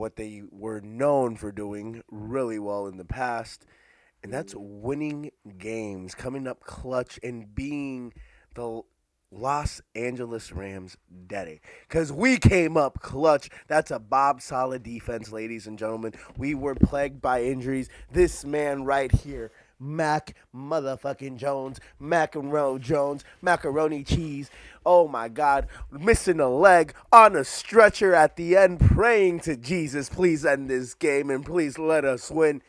what they were known for doing really well in the past, and that's winning games, coming up clutch, and being the Los Angeles Rams daddy. Because we came up clutch. That's a Bob Solid defense, ladies and gentlemen. We were plagued by injuries. This man right here, Mac motherfucking Jones, Macaroni Jones, macaroni cheese. Oh my God, missing a leg on a stretcher at the end, praying to Jesus, please end this game and please let us win.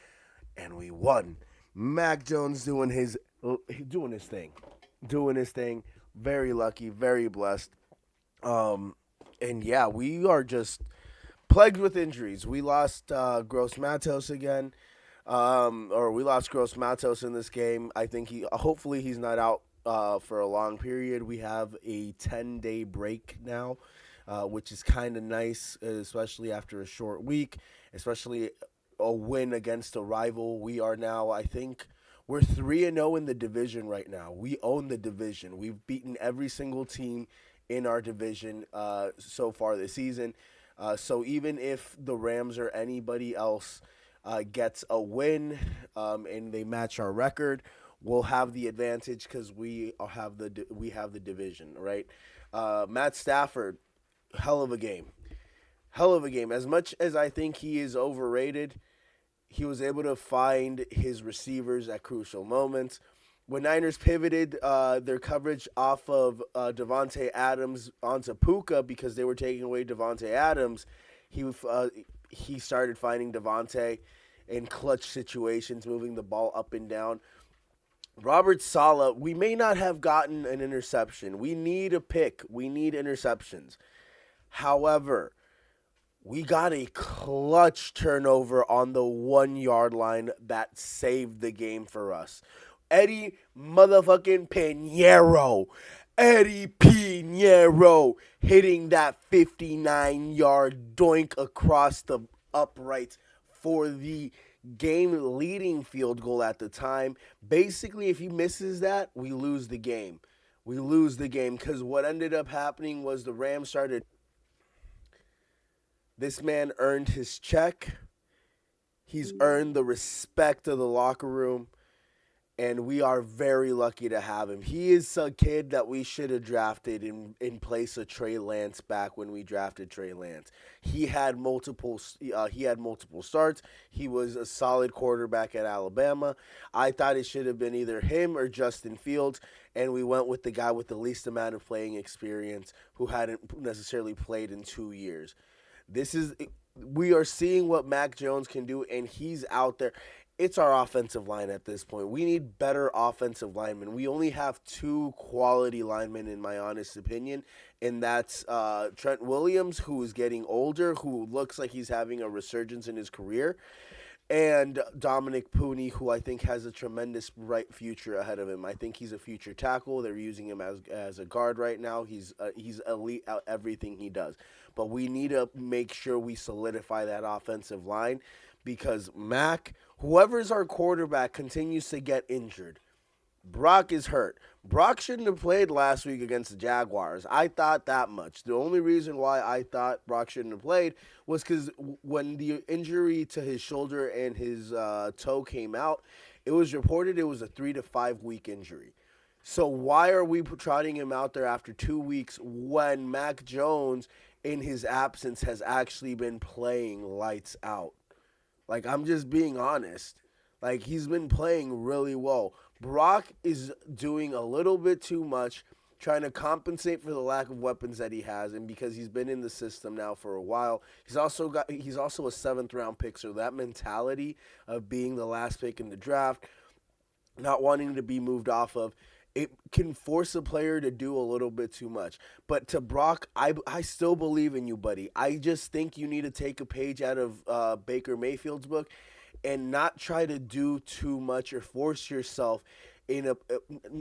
And we won. Mac Jones doing his thing. Very lucky, very blessed. And yeah, we are just plagued with injuries. We lost Gross Matos again, or we lost Gross Matos in this game. I think hopefully he's not out for a long period. We have a 10-day break now, which is kind of nice, especially after a short week, especially a win against a rival. We are now, I think, we're 3-0 in the division right now. We own the division. We've beaten every single team in our division so far this season. So even if the Rams or anybody else gets a win and they match our record, we'll have the advantage because we have the division, right? Matt Stafford, hell of a game. Hell of a game. As much as I think he is overrated, he was able to find his receivers at crucial moments. When Niners pivoted their coverage off of Devontae Adams onto Puka because they were taking away Devontae Adams, he started finding Devontae in clutch situations, moving the ball up and down. Robert Saleh, we may not have gotten an interception. We need a pick. We need interceptions. However, we got a clutch turnover on the 1-yard line that saved the game for us. Eddie motherfucking Pinheiro. Eddie Pinheiro hitting that 59-yard doink across the uprights for the game-leading field goal at the time. Basically, if he misses that, we lose the game. We lose the game because what ended up happening was the Rams started. This man earned his check. He's earned the respect of the locker room, and we are very lucky to have him. He is a kid that we should have drafted in place of Trey Lance back when we drafted Trey Lance. He had multiple starts. He was a solid quarterback at Alabama. I thought it should have been either him or Justin Fields, and we went with the guy with the least amount of playing experience who hadn't necessarily played in 2 years. We are seeing what Mac Jones can do, and he's out there. It's our offensive line at this point. We need better offensive linemen. We only have 2 quality linemen, in my honest opinion, and that's Trent Williams, who is getting older, who looks like he's having a resurgence in his career, and Dominic Pooney, who I think has a tremendous bright future ahead of him. I think he's a future tackle. They're using him as a guard right now. He's elite at everything he does. But we need to make sure we solidify that offensive line because Mac, whoever's our quarterback, continues to get injured. Brock is hurt. Brock shouldn't have played last week against the Jaguars. I thought that much. The only reason why I thought Brock shouldn't have played was because when the injury to his shoulder and his toe came out, it was reported it was a 3 to 5 week injury. So why are we trotting him out there after 2 weeks when Mac Jones, in his absence, has actually been playing lights out? Like, I'm just being honest. Like, he's been playing really well. Brock is doing a little bit too much, trying to compensate for the lack of weapons that he has, and because he's been in the system now for a while. He's also a 7th round pick, so that mentality of being the last pick in the draft, not wanting to be moved off of, it can force a player to do a little bit too much. But to Brock, I still believe in you, buddy. I just think you need to take a page out of Baker Mayfield's book and not try to do too much or force yourself in a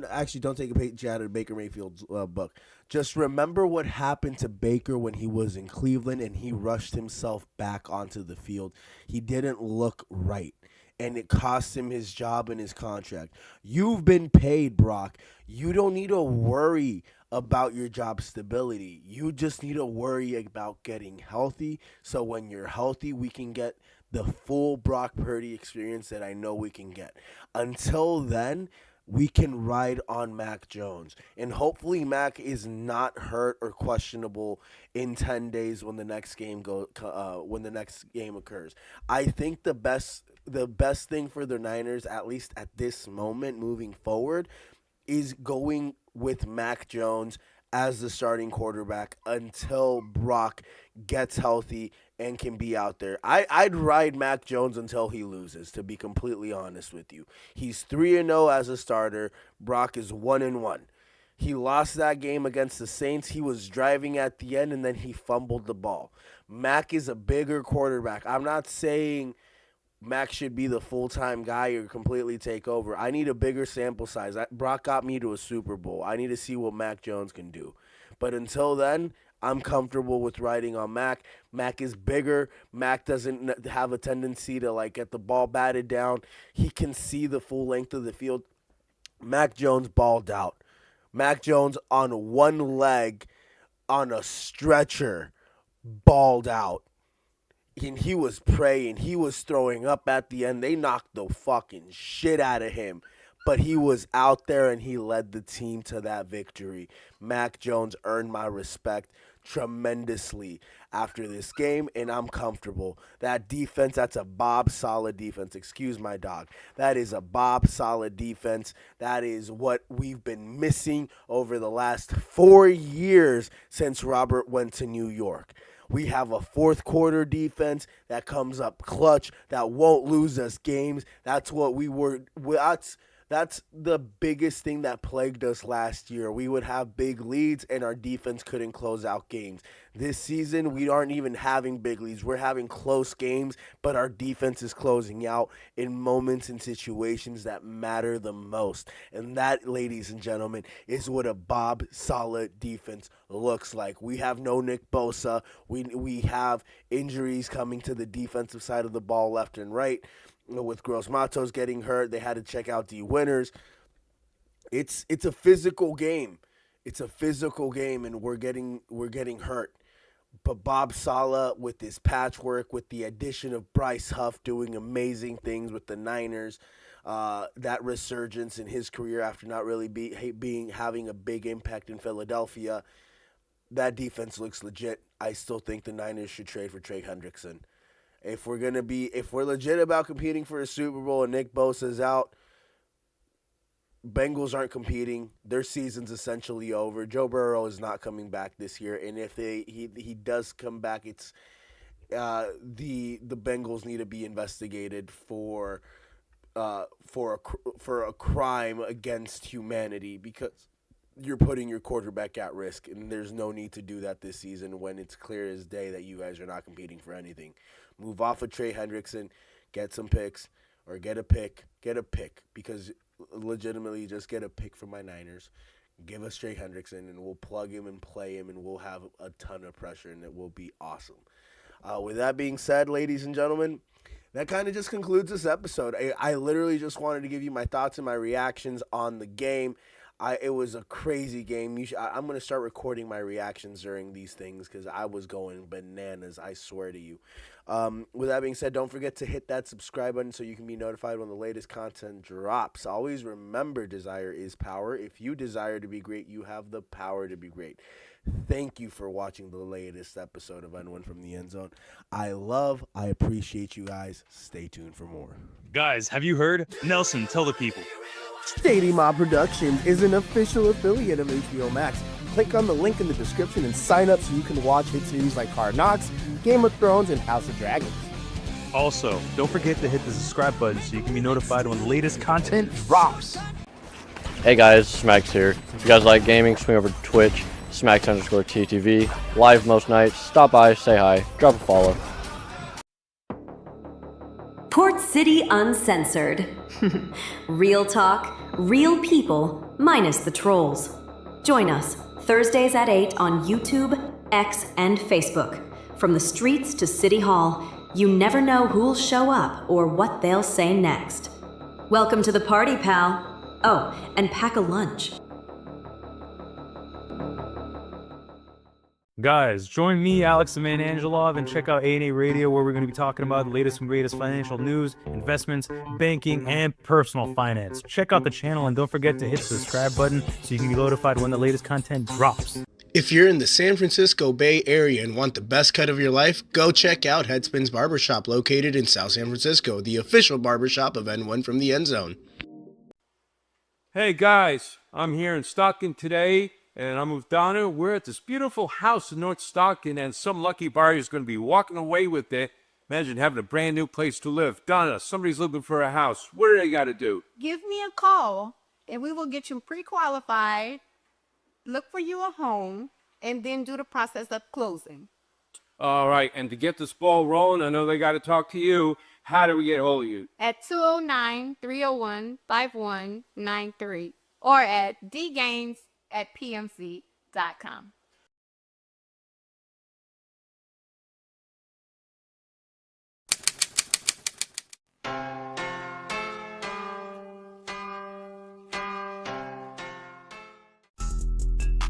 actually, don't take a page out of Baker Mayfield's book. Just remember what happened to Baker when he was in Cleveland and he rushed himself back onto the field. He didn't look right, and it cost him his job and his contract. You've been paid, Brock. You don't need to worry about your job stability. You just need to worry about getting healthy. So when you're healthy, we can get the full Brock Purdy experience that I know we can get. Until then, we can ride on Mac Jones. And hopefully Mac is not hurt or questionable in 10 days when when the next game occurs. I think the best thing for the Niners, at least at this moment moving forward, is going with Mac Jones as the starting quarterback until Brock gets healthy and can be out there. I'd ride Mac Jones until he loses, to be completely honest with you. He's 3-0 as a starter. Brock is 1-1. He lost that game against the Saints. He was driving at the end, and then he fumbled the ball. Mac is a bigger quarterback. I'm not saying Mac should be the full-time guy or completely take over. I need a bigger sample size. Brock got me to a Super Bowl. I need to see what Mac Jones can do. But until then, I'm comfortable with riding on Mac. Mac is bigger. Mac doesn't have a tendency to get the ball batted down. He can see the full length of the field. Mac Jones balled out. Mac Jones on one leg on a stretcher balled out. And he was praying. He was throwing up at the end. They knocked the fucking shit out of him. But he was out there and he led the team to that victory. Mac Jones earned my respect tremendously after this game, and I'm comfortable. That defense, that's a Bob solid defense. Excuse my dog. That is a Bob solid defense. That is what we've been missing over the last 4 years since Robert went to New York. We have a fourth quarter defense that comes up clutch, that won't lose us games. That's what we were. That's the biggest thing that plagued us last year. We would have big leads, and our defense couldn't close out games. This season, we aren't even having big leads. We're having close games, but our defense is closing out in moments and situations that matter the most. And that, ladies and gentlemen, is what a Bob solid defense looks like. We have no Nick Bosa. We have injuries coming to the defensive side of the ball left and right. With Gross Matos getting hurt, they had to check out D Winners. It's a physical game. It's a physical game, and we're getting hurt. But Bob Saleh with his patchwork, with the addition of Bryce Huff doing amazing things with the Niners, that resurgence in his career after not really having a big impact in Philadelphia, that defense looks legit. I still think the Niners should trade for Trey Hendrickson. If we're legit about competing for a Super Bowl and Nick Bosa's out, Bengals aren't competing. Their season's essentially over. Joe Burrow is not coming back this year, and if he does come back, it's the Bengals need to be investigated for a crime against humanity, because you're putting your quarterback at risk, and there's no need to do that this season when it's clear as day that you guys are not competing for anything. Move off of Trey Hendrickson, get some picks, or get a pick, because legitimately just get a pick from my Niners. Give us Trey Hendrickson, and we'll plug him and play him, and we'll have a ton of pressure, and it will be awesome. With that being said, ladies and gentlemen, that kind of just concludes this episode. I literally just wanted to give you my thoughts and my reactions on the game. It was a crazy game. I'm going to start recording my reactions during these things because I was going bananas, I swear to you. With that being said, don't forget to hit that subscribe button so you can be notified when the latest content drops. Always remember, desire is power. If you desire to be great, you have the power to be great. Thank you for watching the latest episode of N1 from the End Zone. I appreciate you guys. Stay tuned for more. Guys, have you heard? Nelson, tell the people. Shady Mob Productions is an official affiliate of HBO Max. Click on the link in the description and sign up so you can watch hit series like Hard Knocks, Game of Thrones, and House of Dragons. Also, don't forget to hit the subscribe button so you can be notified when the latest content drops. Hey guys, Smacks here. If you guys like gaming, swing over to Twitch, Smacks_TTV, live most nights. Stop by, say hi, drop a follow. Port City Uncensored. Real talk, real people, minus the trolls. Join us Thursdays at 8 on YouTube, X, and Facebook. From the streets to City Hall, you never know who'll show up or what they'll say next. Welcome to the party, pal. Oh, and pack a lunch. Guys, join me, Alex the Man Angelov, and check out A&A Radio, where we're going to be talking about the latest and greatest financial news, investments, banking, and personal finance. Check out the channel and don't forget to hit the subscribe button so you can be notified when the latest content drops. If you're in the San Francisco Bay Area and want the best cut of your life, go check out Headspins Barbershop, located in South San Francisco, the official barbershop of N1 from the End Zone. Hey guys, I'm here in Stockton today, and I'm with Donna. We're at this beautiful house in North Stockton, and some lucky buyer is going to be walking away with it. Imagine having a brand new place to live. Donna, somebody's looking for a house. What do they got to do? Give me a call, and we will get you pre-qualified, look for you a home, and then do the process of closing. All right, and to get this ball rolling, I know they got to talk to you. How do we get a hold of you? At 209-301-5193 or at dgames@pmc.com.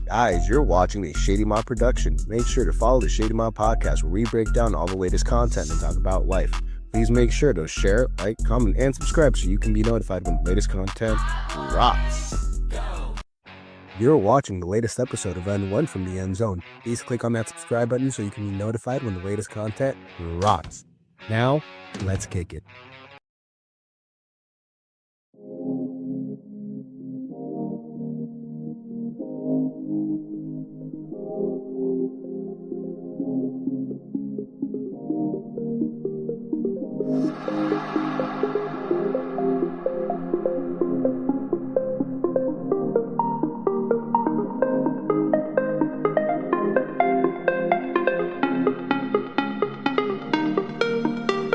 Guys, you're watching a Shady Mob production. Make sure to follow the Shady Mob podcast, where we break down all the latest content and talk about life. Please make sure to share, like, comment, and subscribe so you can be notified when the latest content drops. You're watching the latest episode of N1 from the End Zone. Please click on that subscribe button so you can be notified when the latest content drops. Now, let's kick it.